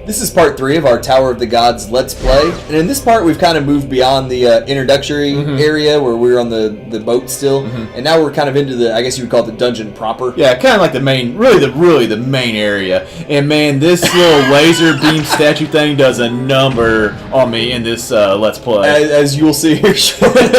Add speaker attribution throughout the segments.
Speaker 1: This is part 3 of our Tower of the Gods Let's Play. And in this part, we've kind of moved beyond the introductory area where we were on the boat still. And now we're kind of into the, I guess you would call it the dungeon proper.
Speaker 2: Yeah, kind of like the main, really the main area. And man, this little laser beam statue thing does a number on me in this Let's Play.
Speaker 1: As you'll see here shortly.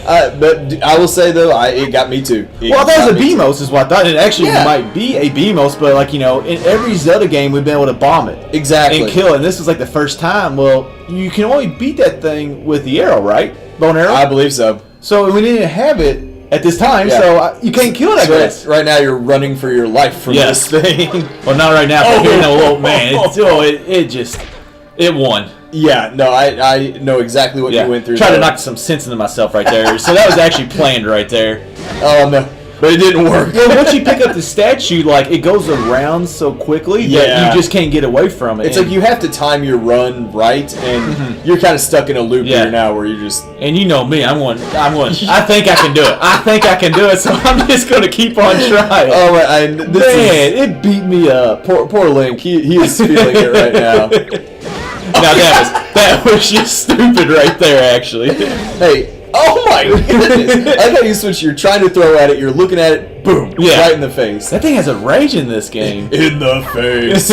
Speaker 1: But I will say, though, it got me too.
Speaker 2: Well, I thought it was a BMOS is what I thought. It actually might be a BMOS, but like, you know, in every Zelda game, we've been able to bomb it.
Speaker 1: Exactly.
Speaker 2: And kill it. And this was like the first time. Well, you can only beat that thing with the arrow, right? Bow and arrow?
Speaker 1: I believe so.
Speaker 2: So we didn't have it at this time, so you can't kill it, I guess.
Speaker 1: Right now you're running for your life from this thing.
Speaker 2: Well, not right now, but here in a little man. It won.
Speaker 1: Yeah, no, I know exactly what you went through.
Speaker 2: Tried to knock some sense into myself right there. So that was actually planned right there.
Speaker 1: Oh, no. But it didn't work.
Speaker 2: Well, once you pick up the statue, like, it goes around so quickly that you just can't get away from it.
Speaker 1: It's like you have to time your run right, and you're kind of stuck in a loop here now where you just...
Speaker 2: And you know me, I'm one. I think I can do it. I think I can do it, so I'm just going to keep on trying.
Speaker 1: Oh,
Speaker 2: it beat me up.
Speaker 1: Poor Link. He is feeling it right now.
Speaker 2: Now, that was just stupid right there, actually.
Speaker 1: Hey. Oh my goodness! I like how you switch. You're trying to throw at it. You're looking at it. Boom! Right in the face.
Speaker 2: That thing has a rage in this game.
Speaker 1: In the face.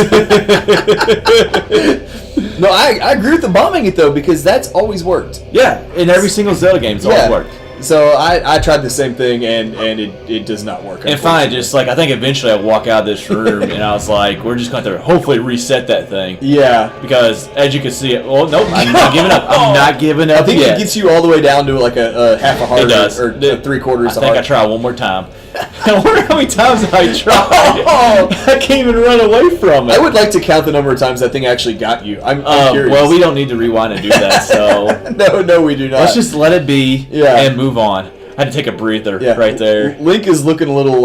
Speaker 1: No, I agree with the bombing it though because that's always worked.
Speaker 2: Yeah, in every single Zelda game, it's always worked.
Speaker 1: So I tried the same thing and it does not work.
Speaker 2: And finally, just like I think eventually I walk out of this room and I was like, we're just going to hopefully reset that thing.
Speaker 1: Yeah.
Speaker 2: Because as you can see, nope, I'm not giving up. I'm not giving up.
Speaker 1: I think it gets you all the way down to like a half a heart.
Speaker 2: It does.
Speaker 1: Or 3/4 a heart.
Speaker 2: I think I try one more time. I wonder how many times have I tried. I can't even run away from it.
Speaker 1: I would like to count the number of times that thing actually got you. I'm curious.
Speaker 2: Well, we don't need to rewind and do that, so...
Speaker 1: No, we do not.
Speaker 2: Let's just let it be and move on. I had to take a breather right there.
Speaker 1: Link is looking a little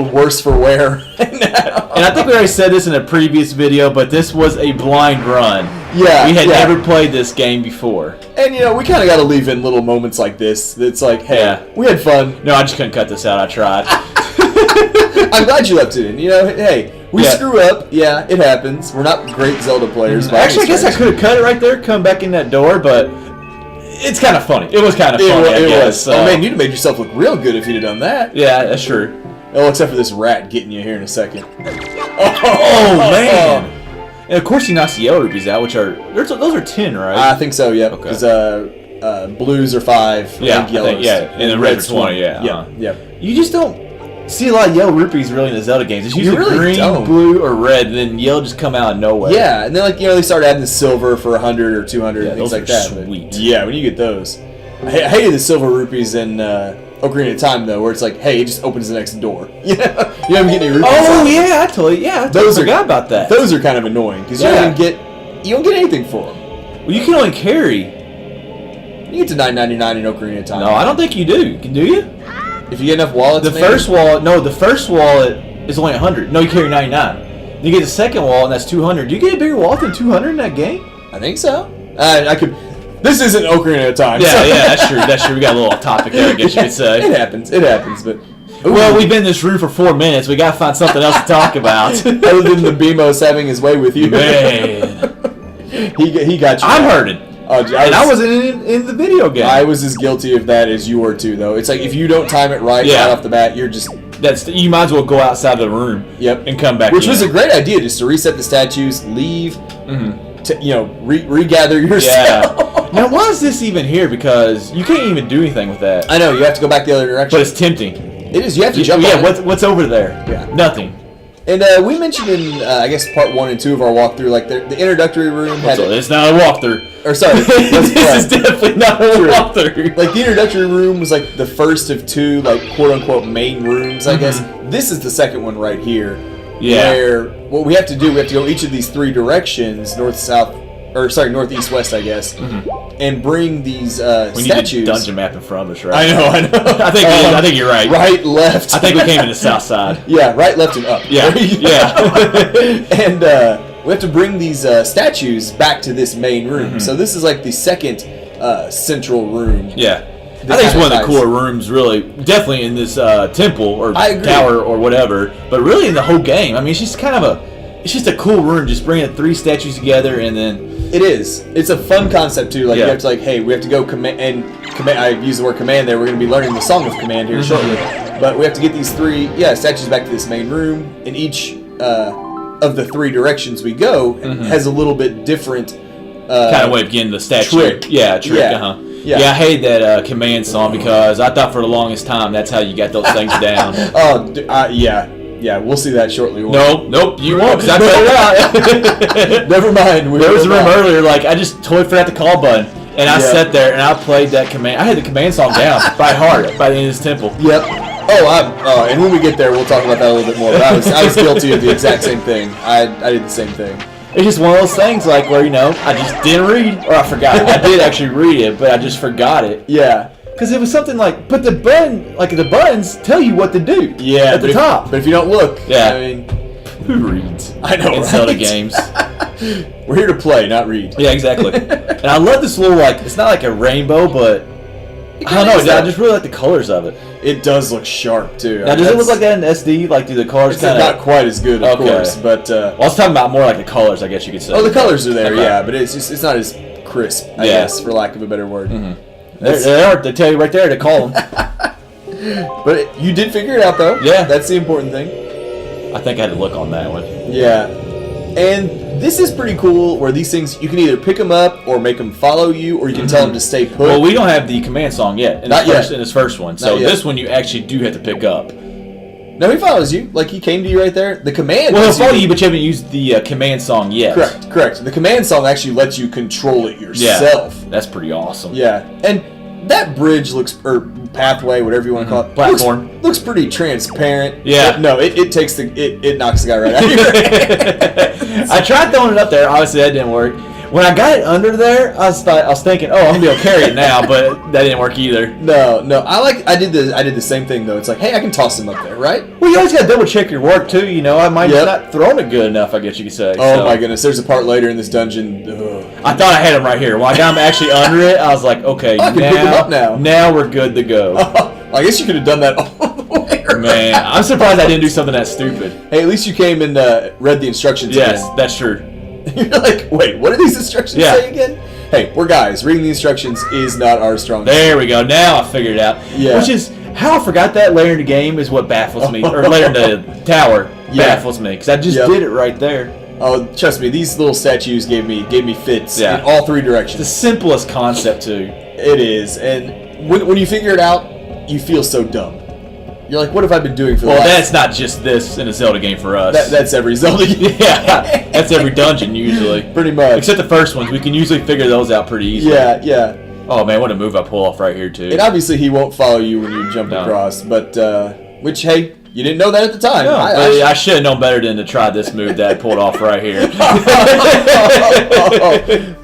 Speaker 1: worse for wear now.
Speaker 2: And I think we already said this in a previous video, but this was a blind run.
Speaker 1: Yeah.
Speaker 2: We had never played this game before.
Speaker 1: And, you know, we kind of got to leave in little moments like this. It's like, hey, we had fun.
Speaker 2: No, I just couldn't cut this out. I tried.
Speaker 1: I'm glad you left it in. You know, hey, we screw up. Yeah, it happens. We're not great Zelda players.
Speaker 2: Actually, I guess I could have cut it right there, come back in that door, but it's kind of funny. It was kind of funny, I guess.
Speaker 1: Oh, man, you'd have made yourself look real good if you'd have done that.
Speaker 2: Yeah, that's true.
Speaker 1: Oh, except for this rat getting you here in a second.
Speaker 2: Oh man. And of course he knocks the yellow rupees out, which are... those are 10, right?
Speaker 1: I think so, yeah. Because blues are 5, yellows.
Speaker 2: And the red's 20,
Speaker 1: Yeah.
Speaker 2: You just don't see a lot of yellow rupees really in the Zelda games. It's usually
Speaker 1: really
Speaker 2: green, blue, or red, and then yellow just come out of nowhere.
Speaker 1: Yeah, and then like they start adding the silver for 100 or 200 and things like that.
Speaker 2: Sweet.
Speaker 1: Yeah, when you get those. I hated the silver rupees in Ocarina of Time though, where it's like, hey, it just opens the next door. You know, you don't get any rupees.
Speaker 2: Oh yeah, I totally forgot about that.
Speaker 1: Those are kind of annoying because you don't get anything for them.
Speaker 2: Well, you can only carry.
Speaker 1: You get to $9.99 in Ocarina of Time.
Speaker 2: No, I don't think you do. Do you?
Speaker 1: If you get enough wallets.
Speaker 2: The first wallet is only 100. No, you carry 99. You get the second wallet, and that's 200. Do you get a bigger wallet than 200 in that game?
Speaker 1: I think so. I could. This isn't Ocarina of Time.
Speaker 2: Yeah, that's true. That's true. We got a little off topic there, I guess you could say.
Speaker 1: It happens, but...
Speaker 2: Well, we've been in this room for 4 minutes. We got to find something else to talk about.
Speaker 1: Other than the BMOS having his way with you.
Speaker 2: Man.
Speaker 1: he got you.
Speaker 2: I'm hurting. I wasn't in the video game.
Speaker 1: I was as guilty of that as you were, too, though. It's like, if you don't time it right off the bat, you're just...
Speaker 2: You might as well go outside the room and come back
Speaker 1: Which was a great idea, just to reset the statues, leave... regather yourself.
Speaker 2: Yeah. Now, why is this even here? Because you can't even do anything with that.
Speaker 1: I know, you have to go back the other direction.
Speaker 2: But it's tempting.
Speaker 1: It is, you have to jump on it.
Speaker 2: What's over there?
Speaker 1: Yeah.
Speaker 2: Nothing.
Speaker 1: And we mentioned in, I guess, part 1 and 2 of our walkthrough, like, the introductory room had...
Speaker 2: It's not a walkthrough.
Speaker 1: Or, sorry.
Speaker 2: This is definitely not a walkthrough.
Speaker 1: Like, the introductory room was, like, the first of 2, like, quote-unquote main rooms, I guess. This is the second one right here.
Speaker 2: Yeah.
Speaker 1: Where what we have to do, we have to go each of these 3 directions, north, south, or sorry, northeast, west, I guess, and bring these statues.
Speaker 2: We need a dungeon map in front of us, right?
Speaker 1: I know.
Speaker 2: I think you're right.
Speaker 1: Right, left.
Speaker 2: I think we came to the south side.
Speaker 1: Yeah, right, left, and up.
Speaker 2: Yeah,
Speaker 1: And we have to bring these statues back to this main room. So this is like the second central room.
Speaker 2: Yeah. I think it's one of the cooler rooms, really. Definitely in this temple or tower or whatever, but really in the whole game. I mean, it's just kind of it's just a cool room, just bringing 3 statues together, and then
Speaker 1: it is. It's a fun concept too. Like
Speaker 2: Yeah.
Speaker 1: you have to hey, we have to go command. I use the word command there. We're going to be learning the Song of Command here shortly, but we have to get these 3 statues back to this main room. And each of the 3 directions we go has a little bit different
Speaker 2: kind of way of getting the statue.
Speaker 1: Trick.
Speaker 2: Yeah, trick.
Speaker 1: Yeah.
Speaker 2: Yeah, I hate that command song because I thought for the longest time that's how you got those things down.
Speaker 1: Yeah, we'll see that shortly.
Speaker 2: Nope, you won't, because I played it out.
Speaker 1: Never mind.
Speaker 2: There was a room earlier, like, I just totally forgot the call button, and I sat there, and I played that command. I had the command song down by heart by the end of this temple.
Speaker 1: Yep. And when we get there, we'll talk about that a little bit more. But I was guilty of the exact same thing. I did the same thing.
Speaker 2: It's just one of those things, like, where, I just didn't read, or I forgot it. I did actually read it, but I just forgot it.
Speaker 1: Yeah.
Speaker 2: Because it was something like, but the buttons tell you what to do.
Speaker 1: Yeah,
Speaker 2: at the top.
Speaker 1: But if you don't look,
Speaker 2: yeah.
Speaker 1: I mean,
Speaker 2: who reads?
Speaker 1: I know,
Speaker 2: in
Speaker 1: right?
Speaker 2: Zelda games.
Speaker 1: We're here to play, not read.
Speaker 2: Yeah, exactly. And I love this little, it's not like a rainbow, but I don't know. I just really like the colors of it.
Speaker 1: It does look sharp too.
Speaker 2: Now, does it look like that in SD? Like, do the colors
Speaker 1: kind of? Not quite as good, of course, but.
Speaker 2: Well, I was talking about more like the colors, I guess you could say.
Speaker 1: Oh, the colors are there, yeah, but it's not as crisp, I guess, for lack of a better word.
Speaker 2: They are. They tell you right there to call them.
Speaker 1: But you did figure it out, though.
Speaker 2: Yeah.
Speaker 1: That's the important thing.
Speaker 2: I think I had to look on that one.
Speaker 1: Yeah. And this is pretty cool, where these things, you can either pick them up or make them follow you, or you can tell them to stay put.
Speaker 2: Well, we don't have the command song yet. In this first one. So
Speaker 1: yet.
Speaker 2: this one you actually do have to pick up.
Speaker 1: No, he follows you. Like, he came to you right there. The command...
Speaker 2: Well, he'll follow you, but you haven't used the command song yet.
Speaker 1: Correct. The command song actually lets you control it yourself.
Speaker 2: Yeah, that's pretty awesome.
Speaker 1: Yeah. And that bridge looks... or pathway, whatever you want to call it.
Speaker 2: Platform.
Speaker 1: Looks pretty transparent.
Speaker 2: Yeah.
Speaker 1: No, it takes the... It knocks the guy right out of your head.
Speaker 2: I tried throwing it up there. Obviously, that didn't work. When I got it under there, I was thinking, I'm gonna be able to carry it now, but that didn't work either.
Speaker 1: No. I did the same thing though. It's like, hey, I can toss him up there, right?
Speaker 2: Well, you always gotta double check your work too. I might just not thrown it good enough. I guess you could say.
Speaker 1: Oh my goodness, there's a part later in this dungeon.
Speaker 2: I thought I had him right here. When I got him actually under it, I was like, okay,
Speaker 1: I can pick him up now.
Speaker 2: Now we're good to go.
Speaker 1: I guess you could have done that all the way around.
Speaker 2: Man, I'm surprised I didn't do something that stupid.
Speaker 1: Hey, at least you came and read the instructions.
Speaker 2: Yes,
Speaker 1: again.
Speaker 2: that's true.
Speaker 1: You're like, wait, what do these instructions say again? Hey, we're guys. Reading the instructions is not our strong suit.
Speaker 2: There we go. Now I figured it out. Yeah. Which is how I forgot that later in the game is what baffles me, or later in the tower baffles me, because I just did it right there.
Speaker 1: Oh, trust me, these little statues gave me fits in all 3 directions.
Speaker 2: It's the simplest concept too.
Speaker 1: It is, and when you figure it out, you feel so dumb. You're like, what have I been doing for the last...
Speaker 2: Well, that's not just this in a Zelda game for us.
Speaker 1: That's every Zelda game.
Speaker 2: Yeah, that's every dungeon usually.
Speaker 1: Pretty much.
Speaker 2: Except the first ones. We can usually figure those out pretty easily.
Speaker 1: Yeah.
Speaker 2: Oh, man, what a move I pull off right here, too.
Speaker 1: And obviously he won't follow you when you jump across, but, which, hey, you didn't know that at the time.
Speaker 2: No, I should have known better than to try this move that I pulled off right here.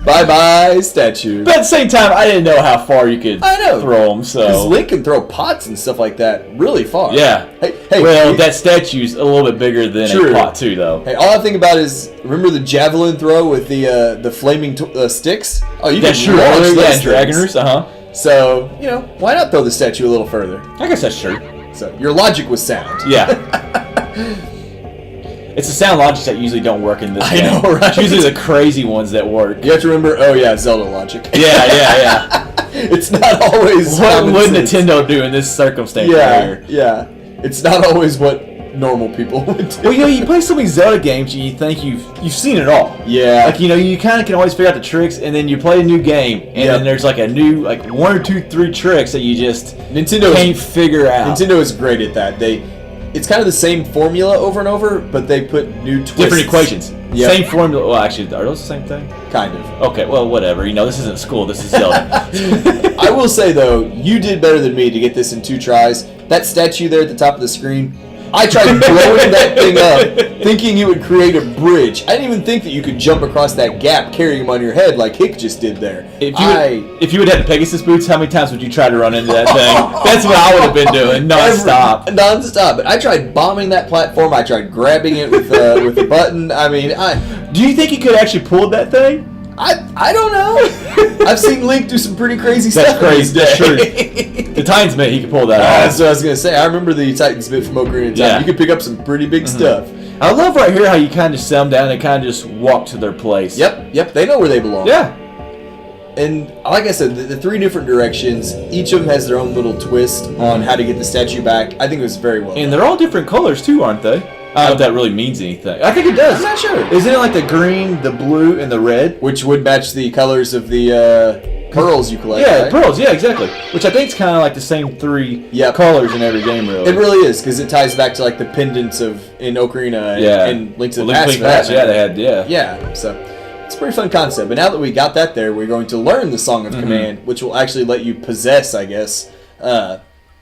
Speaker 1: Bye-bye, statue.
Speaker 2: But at the same time, I didn't know how far you could throw them, so...
Speaker 1: Because Link can throw pots and stuff like that really far.
Speaker 2: Yeah.
Speaker 1: Hey,
Speaker 2: well, that statue's a little bit bigger than a pot, too, though.
Speaker 1: Hey, all I think about is, remember the javelin throw with the flaming sticks? Oh, you
Speaker 2: that's
Speaker 1: can
Speaker 2: true.
Speaker 1: launch
Speaker 2: Yeah, Dragoners,
Speaker 1: So, why not throw the statue a little further?
Speaker 2: I guess that's true.
Speaker 1: So, your logic was sound.
Speaker 2: Yeah. It's the sound logics that usually don't work in this game.
Speaker 1: I know, right?
Speaker 2: It's usually the crazy ones that work.
Speaker 1: You have to remember, Zelda logic.
Speaker 2: Yeah.
Speaker 1: It's not always
Speaker 2: what would Nintendo do in this circumstance right here?
Speaker 1: Yeah. It's not always what normal people would do.
Speaker 2: Well, you play so many Zelda games and you think you've seen it all.
Speaker 1: Yeah.
Speaker 2: Like, you kind of can always figure out the tricks, and then you play a new game, and then there's like a new, 1 or 2, 3 tricks that you just can't figure out.
Speaker 1: Nintendo is great at that. It's kind of the same formula over and over, but they put new twists.
Speaker 2: Different equations.
Speaker 1: Yep.
Speaker 2: Same formula. Well, actually, are those the same thing?
Speaker 1: Kind of.
Speaker 2: Okay, well, whatever. This isn't school. This is Zelda.
Speaker 1: I will say, though, you did better than me to get this in 2 tries. That statue there at the top of the screen, I tried blowing that thing up, thinking it would create a bridge. I didn't even think that you could jump across that gap carrying him on your head like Hick just did there.
Speaker 2: If you would have Pegasus boots, how many times would you try to run into that thing? That's what I would have been doing, non-stop.
Speaker 1: Non-stop. But I tried bombing that platform. I tried grabbing it with the button. I mean,
Speaker 2: do you think you could actually pull that thing?
Speaker 1: I don't know. I've seen Link do some pretty crazy stuff.
Speaker 2: That's crazy. That's true. The Titans bit, he could pull that off.
Speaker 1: That's what I was gonna say. I remember the Titans bit from Ocarina of Time. You could pick up some pretty big stuff.
Speaker 2: I love right here how you kind of set them down and kind of just walk to their place.
Speaker 1: Yep, they know where they belong.
Speaker 2: Yeah.
Speaker 1: And like I said, the three different directions, each of them has their own little twist on how to get the statue back. I think it was very well
Speaker 2: And
Speaker 1: done.
Speaker 2: they're all different colors too, aren't they? I don't know if that really means anything. I think it does.
Speaker 1: I'm not sure.
Speaker 2: Isn't it like the green, the blue, and the red?
Speaker 1: Which would match the colors of the pearls you collect,
Speaker 2: Yeah,
Speaker 1: right?
Speaker 2: pearls. Yeah, exactly. Which I think is kind of like the same three colors in every game, really.
Speaker 1: It really is, because it ties back to like the pendants in Ocarina and Link to the Past.
Speaker 2: Yeah, they had,
Speaker 1: Yeah, so it's a pretty fun concept. But now that we got that there, we're going to learn the Song of Command, which will actually let you possess, I guess,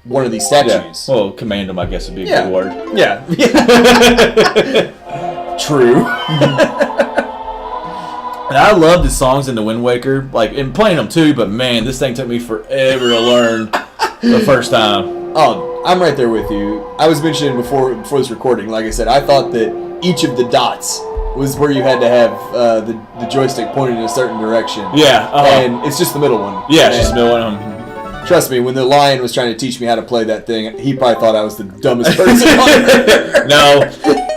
Speaker 1: one of these statues.
Speaker 2: Yeah. Well, command them, I guess, would be a good word.
Speaker 1: Yeah. True.
Speaker 2: And I love the songs in the Wind Waker, like, and playing them too, but man, this thing took me forever to learn the first time.
Speaker 1: Oh, I'm right there with you. I was mentioning before this recording, like I said, I thought that each of the dots was where you had to have the joystick pointed in a certain direction.
Speaker 2: Yeah.
Speaker 1: And it's just the middle one.
Speaker 2: Yeah, it's just the middle one.
Speaker 1: Trust me, when the lion was trying to teach me how to play that thing, he probably thought I was the dumbest person on earth.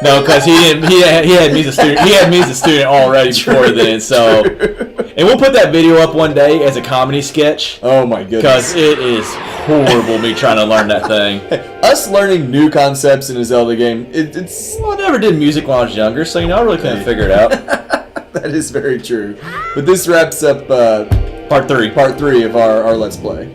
Speaker 2: No, because he had me as a student. He had me as a student already before then. So, and we'll put that video up one day as a comedy sketch.
Speaker 1: Oh my goodness!
Speaker 2: Because it is horrible me trying to learn that thing.
Speaker 1: Us learning new concepts in a Zelda game, it's.
Speaker 2: Well, I never did music when I was younger, so I really couldn't figure it out.
Speaker 1: That is very true. But this wraps up
Speaker 2: part 3
Speaker 1: of our Let's Play.